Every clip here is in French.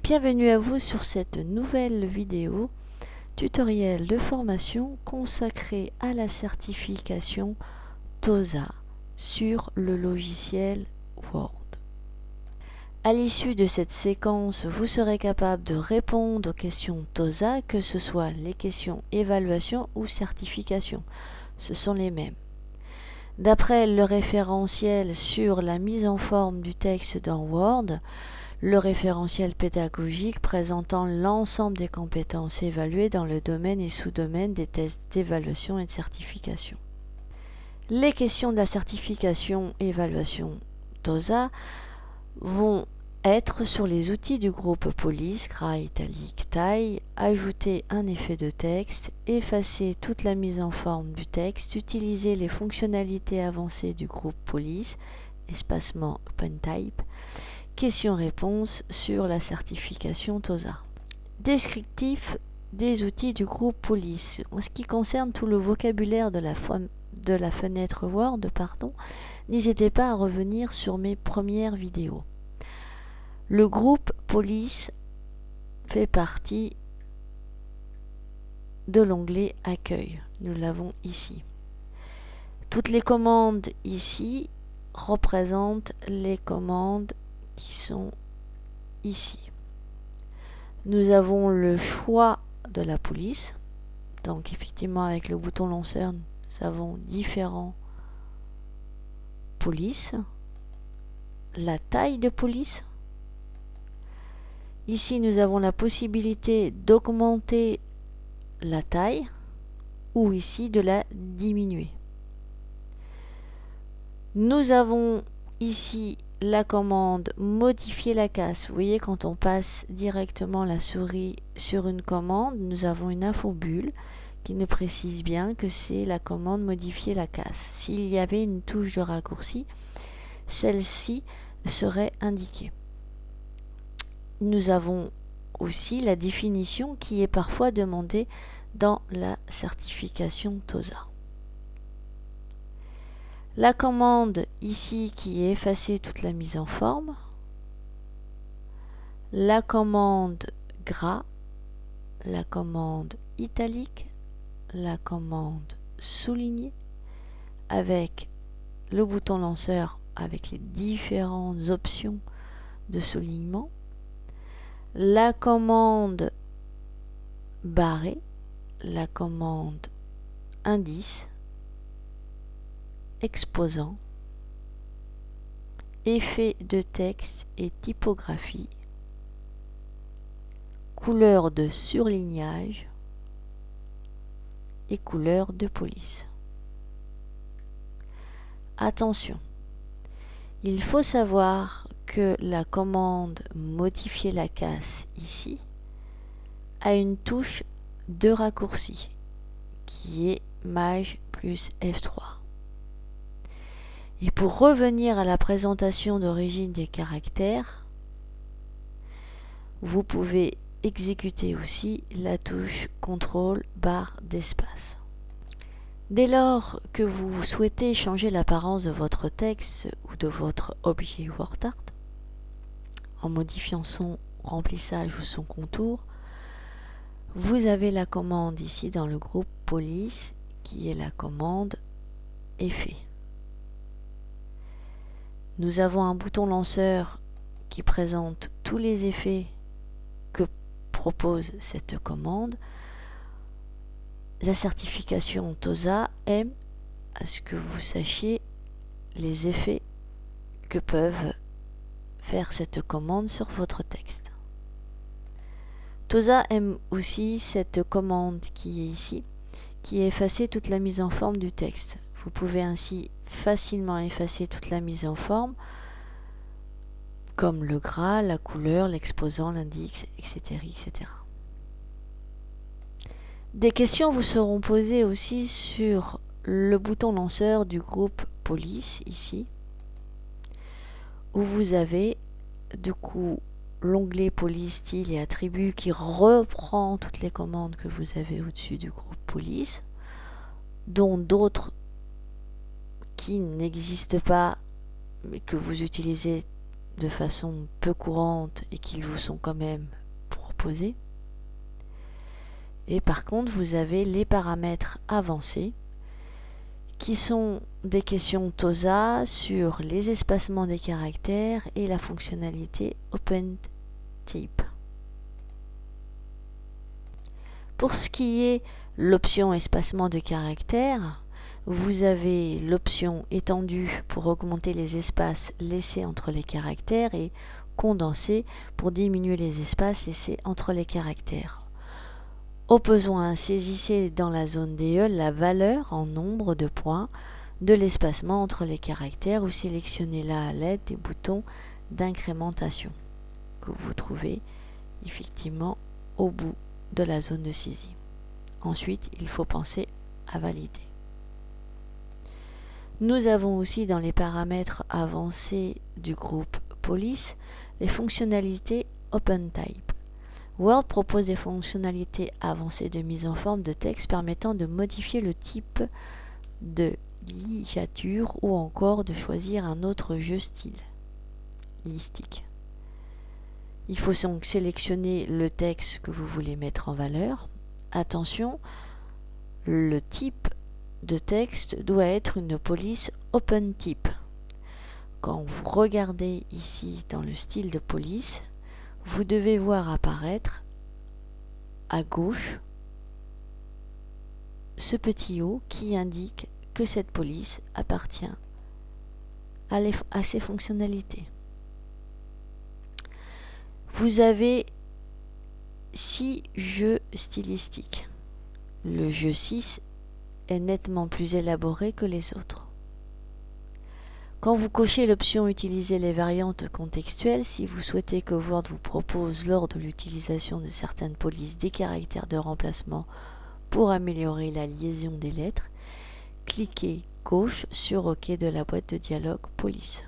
Bienvenue à vous sur cette nouvelle vidéo tutoriel de formation consacrée à la certification TOSA sur le logiciel Word. À l'issue de cette séquence, vous serez capable de répondre aux questions TOSA, que ce soit les questions évaluation ou certification. Ce sont les mêmes. D'après le référentiel sur la mise en forme du texte dans Word, le référentiel pédagogique présentant l'ensemble des compétences évaluées dans le domaine et sous-domaine des tests d'évaluation et de certification. Les questions de la certification et évaluation TOSA vont être sur les outils du groupe police, gras, italique, taille, ajouter un effet de texte, effacer toute la mise en forme du texte, utiliser les fonctionnalités avancées du groupe police, espacement OpenType, questions-réponses sur la certification TOSA. Descriptif des outils du groupe police. En ce qui concerne tout le vocabulaire de la fenêtre Word, n'hésitez pas à revenir sur mes premières vidéos. Le groupe police fait partie de l'onglet Accueil. Nous l'avons ici. Toutes les commandes ici représentent les commandes qui sont ici. Nous avons le choix de la police. Donc effectivement, avec le bouton lanceur, nous avons différents polices. La taille de police. Ici, nous avons la possibilité d'augmenter la taille ou ici de la diminuer. Nous avons ici la commande modifier la casse. Vous voyez, quand on passe directement la souris sur une commande, nous avons une infobulle qui nous précise bien que c'est la commande modifier la casse. S'il y avait une touche de raccourci, celle-ci serait indiquée. Nous avons aussi la définition qui est parfois demandée dans la certification TOSA. La commande ici qui est effacer toute la mise en forme. La commande gras. La commande italique. La commande souligner avec le bouton lanceur avec les différentes options de soulignement. La commande barré. La commande indice. Exposant, effet de texte et typographie, couleur de surlignage et couleur de police. Attention, il faut savoir que la commande modifier la casse ici a une touche de raccourci qui est Maj plus F3. Et pour revenir à la présentation d'origine des caractères, vous pouvez exécuter aussi la touche CTRL barre d'espace. Dès lors que vous souhaitez changer l'apparence de votre texte ou de votre objet WordArt, en modifiant son remplissage ou son contour, vous avez la commande ici dans le groupe police qui est la commande effet. Nous avons un bouton lanceur qui présente tous les effets que propose cette commande. La certification TOSA aime à ce que vous sachiez les effets que peuvent faire cette commande sur votre texte. TOSA aime aussi cette commande qui est ici, qui est effacer toute la mise en forme du texte. Vous pouvez ainsi facilement effacer toute la mise en forme, comme le gras, la couleur, l'exposant, l'indice, etc., etc. Des questions vous seront posées aussi sur le bouton lanceur du groupe police, ici, où vous avez du coup l'onglet police, style et attributs qui reprend toutes les commandes que vous avez au-dessus du groupe police, dont d'autres qui n'existent pas mais que vous utilisez de façon peu courante et qu'ils vous sont quand même proposés. Et par contre, vous avez les paramètres avancés qui sont des questions TOSA sur les espacements des caractères et la fonctionnalité OpenType. Pour ce qui est l'option espacement de caractères, vous avez l'option étendue pour augmenter les espaces laissés entre les caractères et condensée pour diminuer les espaces laissés entre les caractères. Au besoin, saisissez dans la zone DE la valeur en nombre de points de l'espacement entre les caractères ou sélectionnez-la à l'aide des boutons d'incrémentation que vous trouvez effectivement au bout de la zone de saisie. Ensuite, il faut penser à valider. Nous avons aussi dans les paramètres avancés du groupe Police les fonctionnalités OpenType. Word propose des fonctionnalités avancées de mise en forme de texte permettant de modifier le type de ligature ou encore de choisir un autre jeu stylistique. Il faut donc sélectionner le texte que vous voulez mettre en valeur. Attention, le type de texte doit être une police OpenType. Quand vous regardez ici dans le style de police, vous devez voir apparaître à gauche ce petit O qui indique que cette police appartient à ces fonctionnalités. Vous avez 6 jeux stylistiques. Le jeu 6 est nettement plus élaboré que les autres. Quand vous cochez l'option « Utiliser les variantes contextuelles », si vous souhaitez que Word vous propose lors de l'utilisation de certaines polices des caractères de remplacement pour améliorer la liaison des lettres, cliquez gauche sur OK de la boîte de dialogue Police.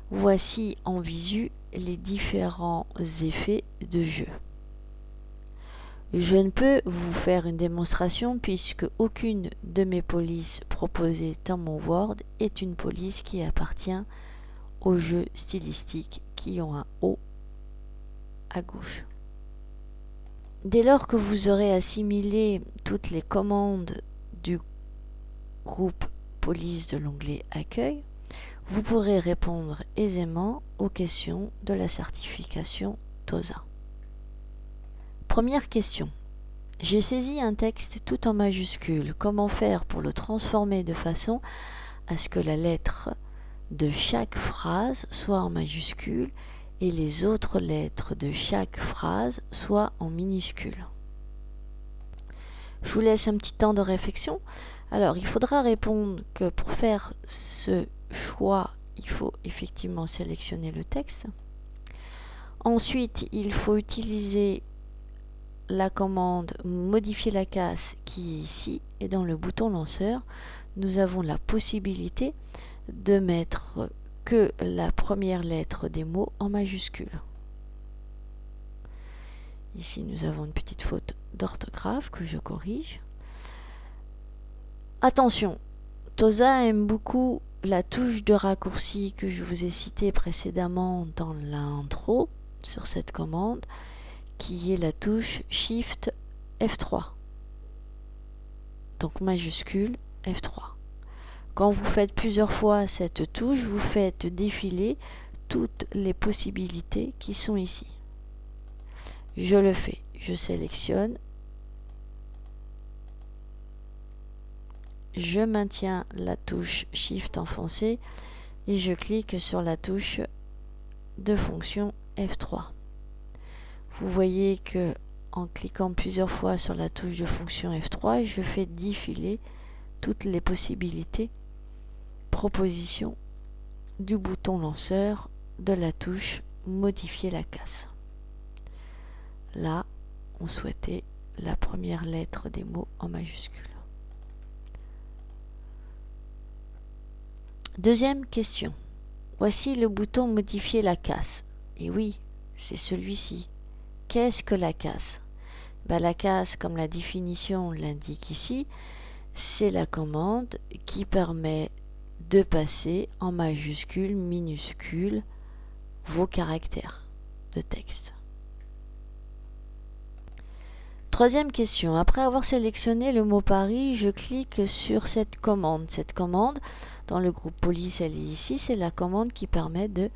Voici en visu les différents effets de jeu. Je ne peux vous faire une démonstration puisque aucune de mes polices proposées dans mon Word est une police qui appartient aux jeux stylistiques qui ont un O à gauche. Dès lors que vous aurez assimilé toutes les commandes du groupe police de l'onglet Accueil, vous pourrez répondre aisément aux questions de la certification TOSA. Première question. J'ai saisi un texte tout en majuscule. Comment faire pour le transformer de façon à ce que la lettre de chaque phrase soit en majuscule et les autres lettres de chaque phrase soient en minuscule? Je vous laisse un petit temps de réflexion. Alors, il faudra répondre que pour faire ce choix, il faut effectivement sélectionner le texte. Ensuite, il faut utiliser la commande modifier la casse qui est ici et dans le bouton lanceur, nous avons la possibilité de mettre que la première lettre des mots en majuscule. Ici, nous avons une petite faute d'orthographe que je corrige. Attention, TOSA aime beaucoup la touche de raccourci que je vous ai citée précédemment dans l'intro sur cette commande, qui est la touche Shift F3. Donc majuscule F3. Quand vous faites plusieurs fois cette touche, vous faites défiler toutes les possibilités qui sont ici. Je le fais, je sélectionne, je maintiens la touche Shift enfoncée et je clique sur la touche de fonction F3. Vous voyez que en cliquant plusieurs fois sur la touche de fonction F3, je fais défiler toutes les possibilités, propositions du bouton lanceur de la touche modifier la casse. Là, on souhaitait la première lettre des mots en majuscule. Deuxième question. Voici le bouton modifier la casse. Et oui, c'est celui-ci. Qu'est-ce que la casse? La casse, comme la définition l'indique ici, c'est la commande qui permet de passer en majuscule, minuscule vos caractères de texte. Troisième question. Après avoir sélectionné le mot Paris, je clique sur cette commande. Cette commande, dans le groupe police, elle est ici. C'est la commande qui permet de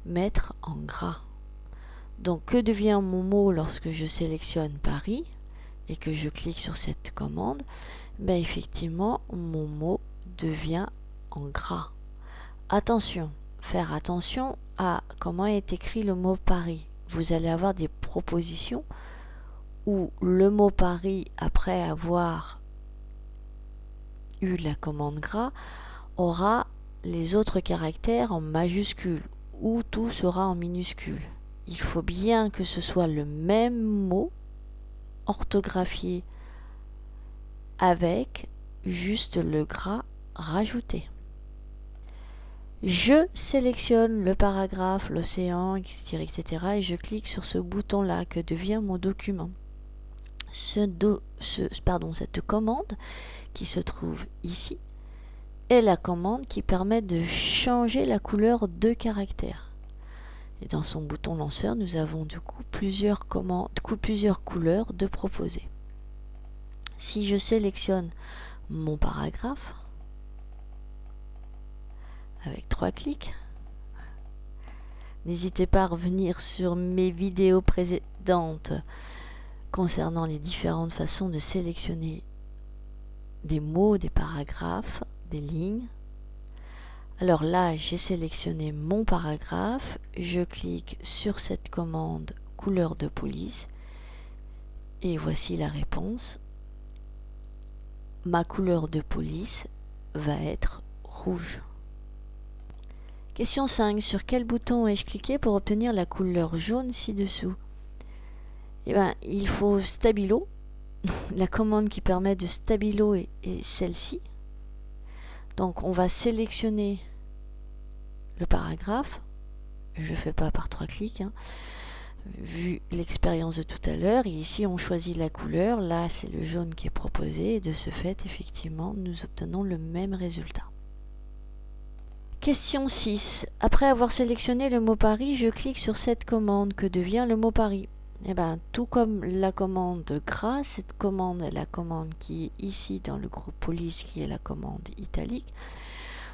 mettre en gras. Donc, que devient mon mot lorsque je sélectionne Paris et que je clique sur cette commande? Ben, effectivement, mon mot devient en gras. Attention, faire attention à comment est écrit le mot Paris. Vous allez avoir des propositions où le mot Paris, après avoir eu la commande gras, aura les autres caractères en majuscule ou tout sera en minuscule. Il faut bien que ce soit le même mot orthographié avec juste le gras rajouté. Je sélectionne le paragraphe, l'océan, etc., etc. et je clique sur ce bouton-là. Que devient mon document? Cette commande qui se trouve ici est la commande qui permet de changer la couleur de caractère. Et dans son bouton lanceur, nous avons du coup plusieurs couleurs de proposer. Si je sélectionne mon paragraphe avec 3 clics, n'hésitez pas à revenir sur mes vidéos précédentes concernant les différentes façons de sélectionner des mots, des paragraphes, des lignes. Alors là, j'ai sélectionné mon paragraphe, je clique sur cette commande couleur de police et voici la réponse. Ma couleur de police va être rouge. Question 5. Sur quel bouton ai-je cliqué pour obtenir la couleur jaune ci-dessous? Eh bien, il faut Stabilo. La commande qui permet de Stabilo est celle-ci. Donc, on va sélectionner le paragraphe. Je ne fais pas par 3 clics, vu l'expérience de tout à l'heure. Et ici, on choisit la couleur. Là, c'est le jaune qui est proposé. Et de ce fait, effectivement, nous obtenons le même résultat. Question 6. Après avoir sélectionné le mot Paris, je clique sur cette commande. Que devient le mot Paris? Eh bien, tout comme la commande gras, cette commande est la commande qui est ici dans le groupe police, qui est la commande italique.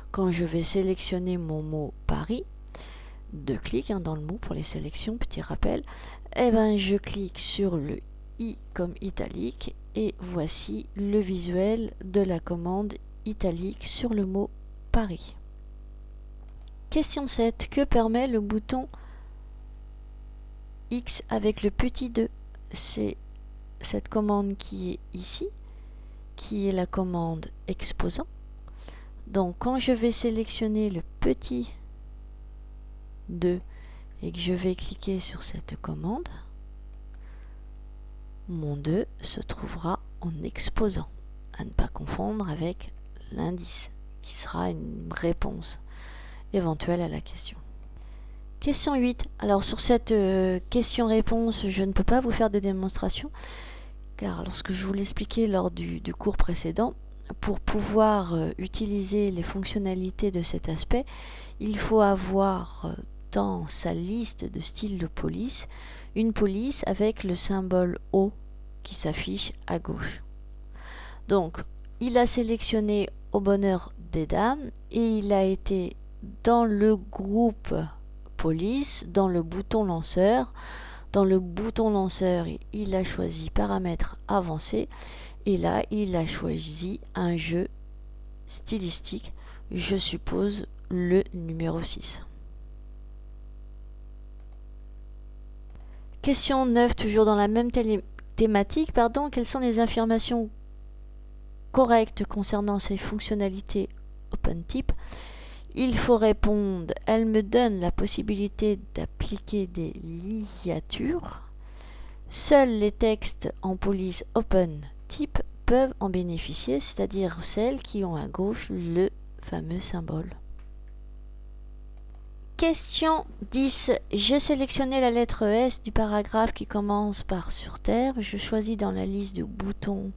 Quand je vais sélectionner mon mot Paris, 2 clics dans le mot pour les sélections, petit rappel, eh bien, je clique sur le I comme italique et voici le visuel de la commande italique sur le mot Paris. Question 7. Que permet le bouton X avec le petit 2? C'est cette commande qui est ici, qui est la commande exposant. Donc quand je vais sélectionner le petit 2 et que je vais cliquer sur cette commande, mon 2 se trouvera en exposant, à ne pas confondre avec l'indice, qui sera une réponse éventuelle à la question. Question 8. Alors sur cette question-réponse, je ne peux pas vous faire de démonstration, car lorsque je vous l'expliquais lors du cours précédent, pour pouvoir utiliser les fonctionnalités de cet aspect, il faut avoir dans sa liste de styles de police, une police avec le symbole O qui s'affiche à gauche. Donc, il a sélectionné au bonheur des dames et il a été dans le groupe police, dans le bouton lanceur. Dans le bouton lanceur, il a choisi paramètres avancés et là, il a choisi un jeu stylistique, je suppose le numéro 6. Question 9, toujours dans la même thématique, quelles sont les affirmations correctes concernant ces fonctionnalités OpenType? Il faut répondre, elle me donne la possibilité d'appliquer des ligatures. Seuls les textes en police OpenType peuvent en bénéficier, c'est-à-dire celles qui ont à gauche le fameux symbole. Question 10. J'ai sélectionné la lettre S du paragraphe qui commence par sur Terre. Je choisis dans la liste de boutons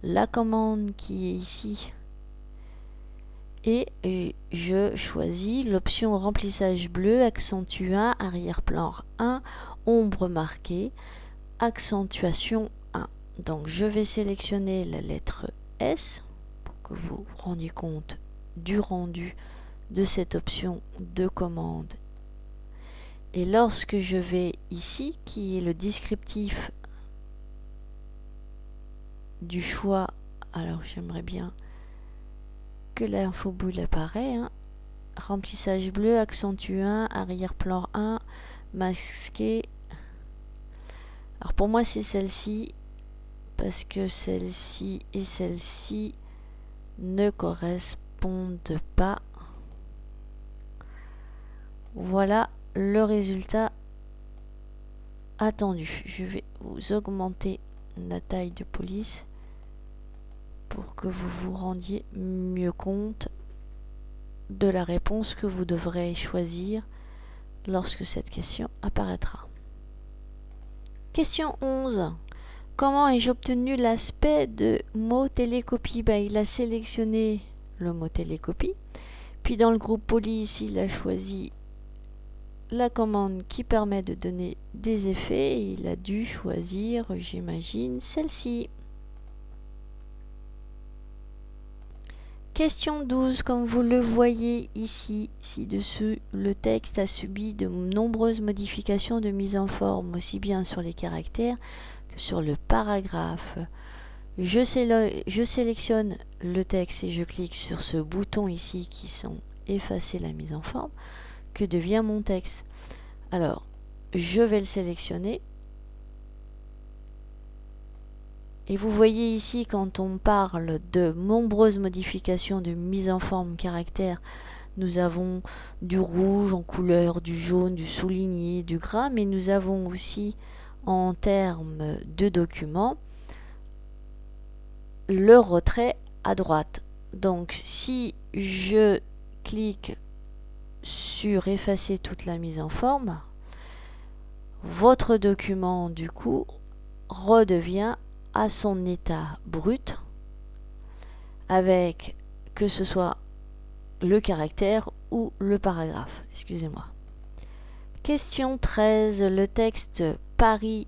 la commande qui est ici, et je choisis l'option remplissage bleu, accentue 1, arrière-plan 1, ombre marquée, accentuation 1. Donc je vais sélectionner la lettre S pour que vous vous rendiez compte du rendu de cette option de commande. Et lorsque je vais ici, qui est le descriptif du choix, alors j'aimerais bien que l'info boule apparaît, hein. Remplissage bleu, accentue 1, arrière-plan 1, masqué. Alors pour moi c'est celle-ci, parce que celle-ci et celle-ci ne correspondent pas. Voilà le résultat attendu. Je vais vous augmenter la taille de police pour que vous vous rendiez mieux compte de la réponse que vous devrez choisir lorsque cette question apparaîtra. Question 11. Comment ai-je obtenu l'aspect de mot télécopie? Il a sélectionné le mot télécopie, puis dans le groupe police, il a choisi la commande qui permet de donner des effets et il a dû choisir, j'imagine, celle-ci. Question 12. Comme vous le voyez ici, ci-dessous, le texte a subi de nombreuses modifications de mise en forme, aussi bien sur les caractères que sur le paragraphe. Je sélectionne le texte et je clique sur ce bouton ici qui sont effacer la mise en forme. Que devient mon texte? Alors, je vais le sélectionner. Et vous voyez ici, quand on parle de nombreuses modifications de mise en forme caractère, nous avons du rouge en couleur, du jaune, du souligné, du gras, mais nous avons aussi, en termes de documents, le retrait à droite. Donc, si je clique sur effacer toute la mise en forme, votre document, du coup, redevient à son état brut avec que ce soit le caractère ou le paragraphe. Excusez-moi. Question 13. Le texte Paris,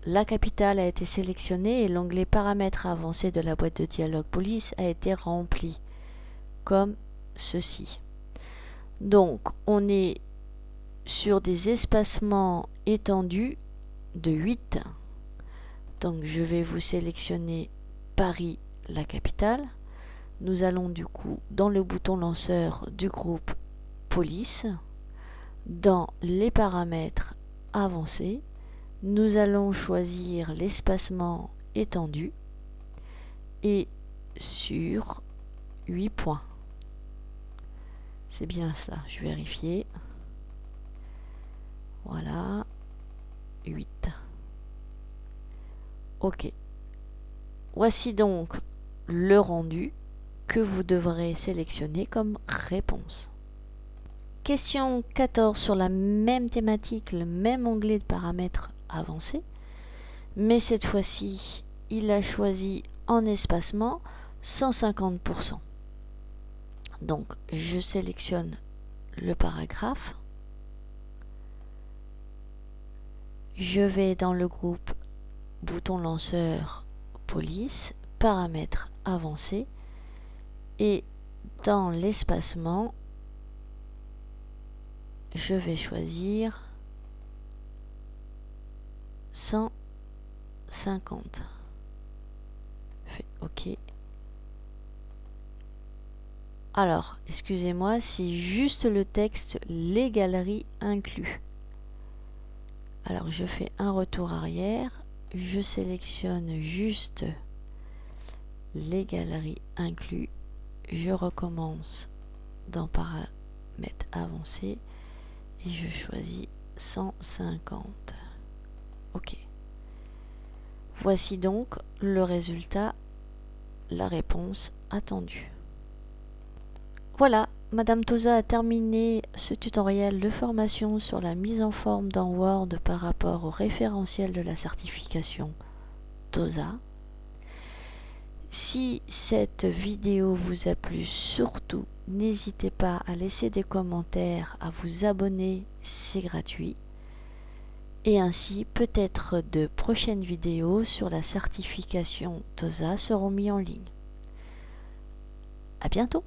la capitale a été sélectionné et l'onglet paramètres avancés de la boîte de dialogue police a été rempli comme ceci. Donc on est sur des espacements étendus de 8. Donc je vais vous sélectionner Paris, la capitale. Nous allons du coup dans le bouton lanceur du groupe police, dans les paramètres avancés, nous allons choisir l'espacement étendu et sur 8 points. C'est bien ça, je vais vérifier. Voilà, 8. Ok. Voici donc le rendu que vous devrez sélectionner comme réponse. Question 14 sur la même thématique, le même onglet de paramètres avancés, mais cette fois-ci, il a choisi en espacement 150%. Donc, je sélectionne le paragraphe. Je vais dans le groupe bouton lanceur police, paramètres avancés, et dans l'espacement, je vais choisir 150. OK. Alors, excusez-moi, c'est juste le texte les galeries inclus. Alors, je fais un retour arrière. Je sélectionne juste les galeries inclus. Je recommence dans paramètres avancés et je choisis 150. OK. Voici donc le résultat, la réponse attendue. Voilà, Madame Toza a terminé ce tutoriel de formation sur la mise en forme dans Word par rapport au référentiel de la certification TOSA. Si cette vidéo vous a plu, surtout n'hésitez pas à laisser des commentaires, à vous abonner, c'est gratuit. Et ainsi, peut-être de prochaines vidéos sur la certification TOSA seront mises en ligne. À bientôt!